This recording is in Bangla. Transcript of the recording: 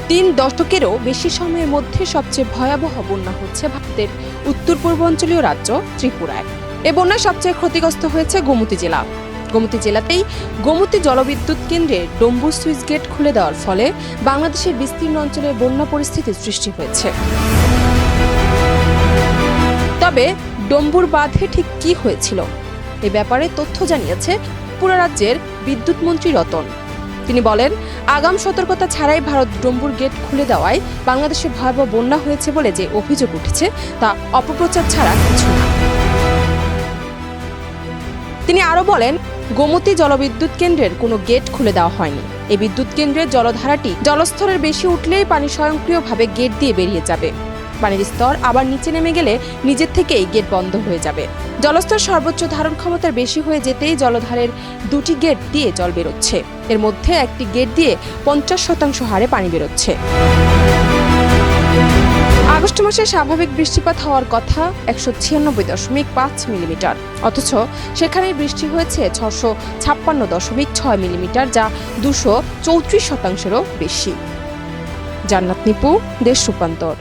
3 দশকেরও বেশি সময়ের মধ্যে সবচেয়ে ভয়াবহ বন্যা হচ্ছে ভারতের উত্তর পূর্বাঞ্চলীয় রাজ্য ত্রিপুরায়। এ বন্যায় সবচেয়ে ক্ষতিগ্রস্ত হয়েছে গোমতী জেলা। গোমতী জেলাতেই গোমতী জলবিদ্যুৎ কেন্দ্রের ডম্বুর সুইচ গেট খুলে দেওয়ার ফলে বাংলাদেশের বিস্তীর্ণ অঞ্চলে বন্যা পরিস্থিতির সৃষ্টি হয়েছে। তবে ডম্বুর বাঁধে ঠিক কি হয়েছিল এ ব্যাপারে তথ্য জানিয়েছে ত্রিপুরা রাজ্যের বিদ্যুৎ মন্ত্রী রতন। তিনি বলেন, আগাম সতর্কতা ছাড়াই ভারত ডম্বুর গেট খুলে দেওয়ায় বাংলাদেশে ভয়াবহ বন্যা হয়েছে বলে যে অভিযোগ উঠেছে তা অপপ্রচার ছাড়া কিছু না। তিনি আরও বলেন, গোমতী জলবিদ্যুৎ কেন্দ্রের কোনো গেট খুলে দেওয়া হয়নি। এই বিদ্যুৎ কেন্দ্রের জলধারাটি জলস্তরের বেশি উঠলেই পানি স্বয়ংক্রিয়ভাবে গেট দিয়ে বেরিয়ে যাবে। পানির স্তর আবার নিচে নেমে গেলে নিজের থেকেই গেট বন্ধ হয়ে যাবে। জলস্তর সর্বোচ্চ ধারণ ক্ষমতার বেশি হয়ে যেতেই জলধারের 2টি গেট দিয়ে জল বেরোচ্ছে। এর মধ্যে একটি গেট দিয়ে 50% হারে পানি বেরোচ্ছে। আগস্ট মাসে স্বাভাবিক বৃষ্টিপাত হওয়ার কথা 196.5 মিলিমিটার, অথচ সেখানে বৃষ্টি হয়েছে 656.6 মিলিমিটার, যা 234%-এরও বেশি। জান্নাত নিপু, দেশ রূপান্তর।